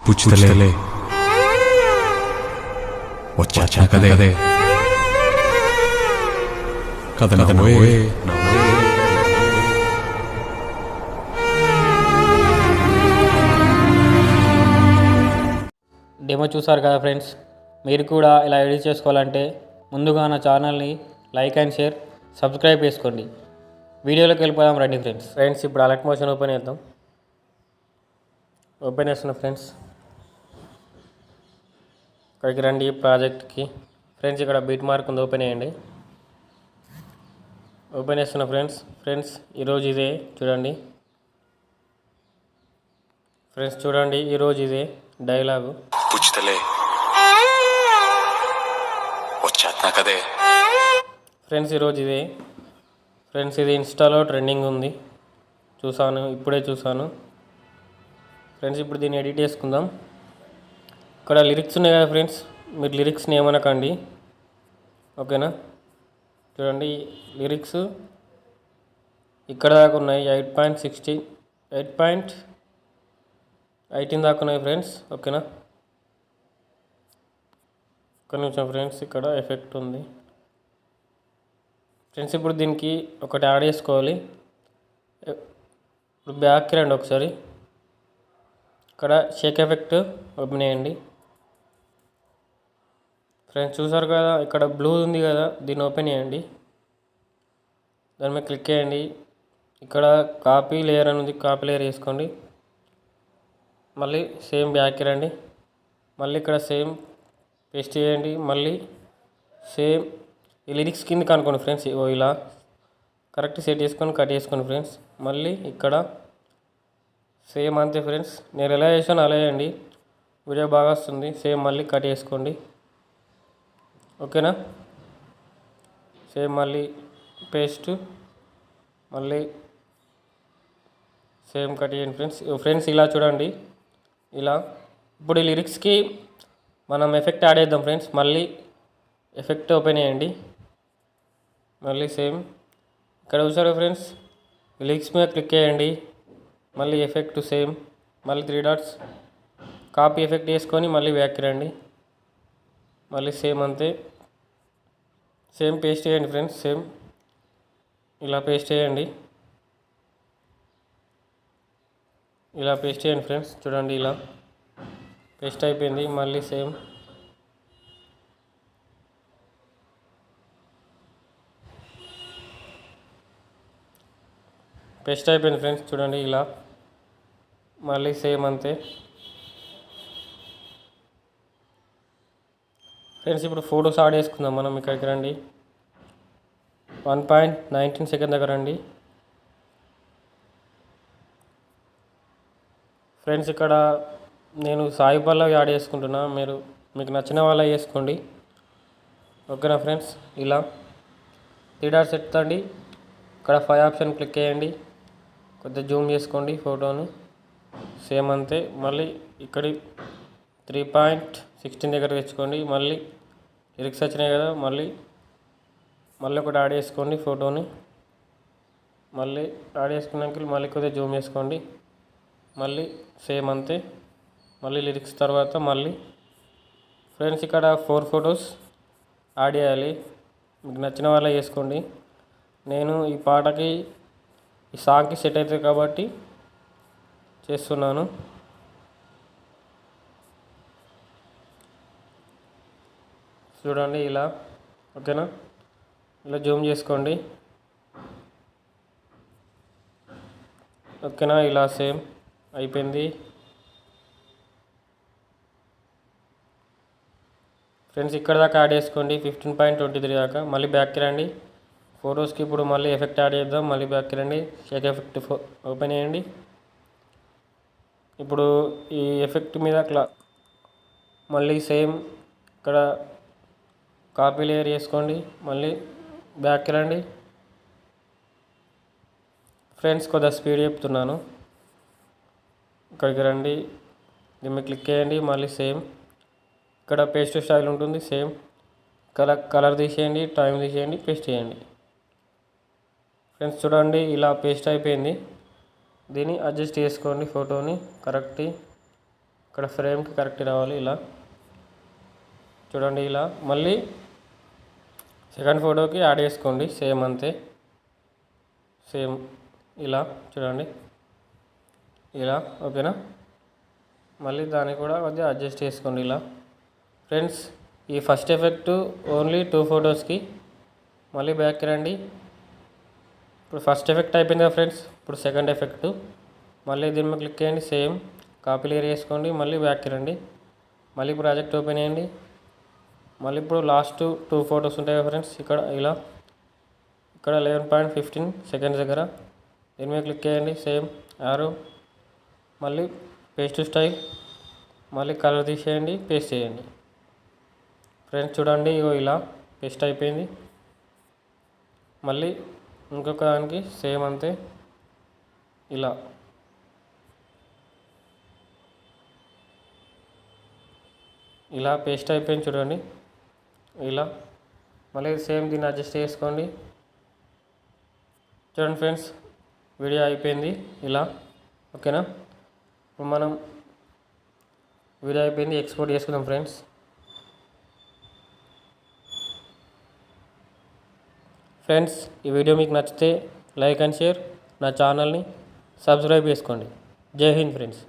పుచ్చుతలే వచ్చాక కదే కథ నవ్వే డెమో చూసారు కదా ఫ్రెండ్స్. మీరు కూడా ఇలా ఎడిట్ చేసుకోవాలంటే ముందుగా నా ఛానల్ని లైక్ అండ్ షేర్ సబ్స్క్రైబ్ చేసుకోండి. వీడియోలోకి వెళ్ళిపోదాం రండి ఫ్రెండ్స్. ఇప్పుడు అలర్ట్ మోషన్ ఓపెన్ చేద్దాం. ఓపెన్ చేస్తున్నా ఫ్రెండ్స్. ఇక్కడికి రండి ప్రాజెక్ట్కి. ఫ్రెండ్స్ ఇక్కడ బీట్ మార్క్ ఉంది, ఓపెన్ చేయండి. ఓపెన్ చేస్తున్నా ఫ్రెండ్స్ ఈరోజు ఇదే చూడండి. ఫ్రెండ్స్ చూడండి, ఈరోజు ఇదే డైలాగు. పుచ్చుతలే వచ్చాక కదే. ఫ్రెండ్స్ ఈరోజు ఇదే. ఫ్రెండ్స్ ఇది ఇన్స్టాలో ట్రెండింగ్ ఉంది, ఇప్పుడే చూసాను. ఫ్రెండ్స్ ఇప్పుడు దీన్ని ఎడిట్ చేసుకుందాం. ఇక్కడ లిరిక్స్ ఉన్నాయి కదా ఫ్రెండ్స్, మీరు లిరిక్స్ని ఏమనకండి, ఓకేనా. చూడండి లిరిక్స్ ఇక్కడ దాకా ఉన్నాయి, 8.18 దాకా ఉన్నాయి ఫ్రెండ్స్, ఓకేనా. ఒక్క నిమిషం ఫ్రెండ్స్, ఇక్కడ ఎఫెక్ట్ ఉంది ఫ్రెండ్స్. ఇప్పుడు దీనికి ఒకటి యాడ్ చేసుకోవాలి. ఇప్పుడు బ్యాక్కి రండి ఒకసారి. ఇక్కడ షేక్ ఎఫెక్ట్ ఓపెన్ చేయండి. ఫ్రెండ్స్ చూసారు కదా, ఇక్కడ బ్లూ ఉంది కదా, దీన్ని ఓపెన్ చేయండి. దాని మీద క్లిక్ చేయండి. ఇక్కడ కాపీ లేయర్ అని ఉంది, కాపీ లేయర్ వేసుకోండి. మళ్ళీ సేమ్ బ్యాక్కి రండి. మళ్ళీ ఇక్కడ సేమ్ పేస్ట్ చేయండి. మళ్ళీ సేమ్ ఈ లిరిక్స్ కిందకి అనుకోండి ఫ్రెండ్స్. ఇలా కరెక్ట్ సెట్ చేసుకొని కట్ చేసుకోండి ఫ్రెండ్స్. మళ్ళీ ఇక్కడ సేమ్ అంతే ఫ్రెండ్స్. నేను ఎలా చేసాను అలా చేయండి, వీడియో బాగా వస్తుంది. సేమ్ మళ్ళీ కట్ చేసుకోండి, ఓకేనా. సేమ్ మళ్ళీ పేస్ట్, మళ్ళీ సేమ్ కట్ చేయండి ఫ్రెండ్స్. ఇలా చూడండి, ఇలా. ఇప్పుడు ఈ లిరిక్స్కి మనం ఎఫెక్ట్ యాడ్ చేద్దాం ఫ్రెండ్స్. మళ్ళీ ఎఫెక్ట్ ఓపెన్ చేయండి. మళ్ళీ సేమ్ ఇక్కడ చూసారు ఫ్రెండ్స్, లిరిక్స్ మీద క్లిక్ చేయండి. మళ్ళీ ఎఫెక్ట్ సేమ్, మళ్ళీ 3 డాట్స్ కాపీ ఎఫెక్ట్ వేసుకొని మళ్ళీ బ్యాక్కి రండి. మళ్ళీ సేమ్ అంతే, సేమ్ పేస్ట్ చేయండి ఫ్రెండ్స్. సేమ్ ఇలా పేస్ట్ చేయండి, ఫ్రెండ్స్. చూడండి ఇలా పేస్ట్ అయిపోయింది. మళ్ళీ సేమ్ పేస్ట్ అయిపోయింది ఫ్రెండ్స్. చూడండి ఇలా, మళ్ళీ సేమ్ అంతే ఫ్రెండ్స్. ఇప్పుడు ఫొటోస్ యాడ్ చేసుకుందాం మనం. ఇక్కడికి రండి, 1.19 సెకండ్ దగ్గర రండి ఫ్రెండ్స్. ఇక్కడ నేను సాయి పల్లవి యాడ్ చేసుకుంటున్నా, మీకు నచ్చిన వాళ్ళ చేసుకోండి, ఓకేనా ఫ్రెండ్స్. ఇలా 3 డాట్స్ ఎత్తండి. ఇక్కడ 5 ఆప్షన్ క్లిక్ చేయండి. కొద్దిగా జూమ్ చేసుకోండి ఫోటోని, సేమ్ అంతే. మళ్ళీ ఇక్కడి 3.16 దగ్గర తెచ్చుకోండి. మళ్ళీ లిరిక్స్ వచ్చినాయి కదా, మళ్ళీ ఒకటి యాడ్ చేసుకోండి ఫోటోని. మళ్ళీ యాడ్ చేసుకున్నాక మళ్ళీ కొద్దిగా జూమ్ చేసుకోండి. మళ్ళీ సేమ్ అంతే. మళ్ళీ లిరిక్స్ తర్వాత మళ్ళీ ఫ్రెండ్స్ ఇక్కడ 4 ఫొటోస్ యాడ్ చేయాలి, మీకు నచ్చిన వాళ్ళ చేసుకోండి. నేను ఈ పాటకి ఈ సాంగ్కి సెట్ అవుతుంది కాబట్టి చేస్తున్నాను. చూడండి ఇలా, ఓకేనా. ఇలా జూమ్ చేసుకోండి, ఓకేనా. ఇలా సేమ్ అయిపోయింది ఫ్రెండ్స్. ఇక్కడ దాకా యాడ్ చేసుకోండి, 15.23 దాకా. మళ్ళీ బ్యాక్కి రండి. ఫొటోస్కి ఇప్పుడు మళ్ళీ ఎఫెక్ట్ యాడ్ చేద్దాం. మళ్ళీ బ్యాక్కి రండి, షేక్ ఎఫెక్ట్ ఓపెన్ చేయండి. ఇప్పుడు ఈ ఎఫెక్ట్ మీద మళ్ళీ సేమ్ ఇక్కడ కాపీ లేయర్ చేసుకోండి. మళ్ళీ బ్యాక్కి రండి ఫ్రెండ్స్. కొద్దిగా స్పీడ్ చెప్తున్నాను. ఇక్కడికి రండి, దీన్ని క్లిక్ చేయండి. మళ్ళీ సేమ్ ఇక్కడ పేస్ట్ స్టైల్ ఉంటుంది, సేమ్ కలర్ తీసేయండి, టైం తీసేయండి, పేస్ట్ చేయండి ఫ్రెండ్స్. చూడండి ఇలా పేస్ట్ అయిపోయింది. దీన్ని అడ్జస్ట్ చేసుకోండి ఫోటోని ఇక్కడ ఫ్రేమ్కి కరెక్ట్ రావాలి ఇలా చూడండి. ఇలా మళ్ళీ సెకండ్ ఫోటోకి యాడ్ చేసుకోండి సేమ్ అంతే, సేమ్ ఇలా చూడండి ఇలా. ఓకేనా, మళ్ళీ దాన్ని కూడా కొద్దిగా అడ్జస్ట్ చేసుకోండి ఇలా. ఫ్రెండ్స్ ఈ ఫస్ట్ ఎఫెక్ట్ ఓన్లీ 2 ఫొటోస్కి. మళ్ళీ బ్యాక్కి రండి. ఇప్పుడు ఫస్ట్ ఎఫెక్ట్ అయిపోయింది కదా ఫ్రెండ్స్, ఇప్పుడు సెకండ్ ఎఫెక్ట్. మళ్ళీ దీని మీద క్లిక్ చేయండి, సేమ్ కాపీ లేయర్ చేసుకోండి. మళ్ళీ బ్యాక్కి రండి, మళ్ళీ ప్రాజెక్ట్ ఓపెన్ చేయండి. మళ్ళీ ఇప్పుడు లాస్ట్ 2 ఫొటోస్ ఉంటాయి కదా ఫ్రెండ్స్, ఇక్కడ ఇలా ఇక్కడ 11.15 సెకండ్స్ దగ్గర దీని మీద క్లిక్ చేయండి, సేమ్ యారో. మళ్ళీ పేస్ట్ స్టైల్, మళ్ళీ కలర్ తీసేయండి, పేస్ట్ చేయండి. ఫ్రెండ్స్ చూడండి ఇగో ఇలా పేస్ట్ అయిపోయింది. మళ్ళీ ఇంకొక దానికి సేమ్ అంతే ఇలా. ఇలా పేస్ట్ అయిపోయింది చూడండి ఇలా. మళ్ళీ సేమ్ దీన్ని అడ్జస్ట్ చేసుకోండి. చూడండి ఫ్రెండ్స్ వీడియో అయిపోయింది ఇలా. ఓకేనా, ఇప్పుడు మనం వీడియో అయిపోయింది, ఎక్స్పోర్ట్ చేసుకుందాం ఫ్రెండ్స్. ఫ్రెండ్స్ ఈ వీడియో మీకు నచ్చితే లైక్ అండ్ షేర్, నా ఛానల్ని సబ్స్క్రైబ్ చేసుకోండి. జై హింద్ ఫ్రెండ్స్.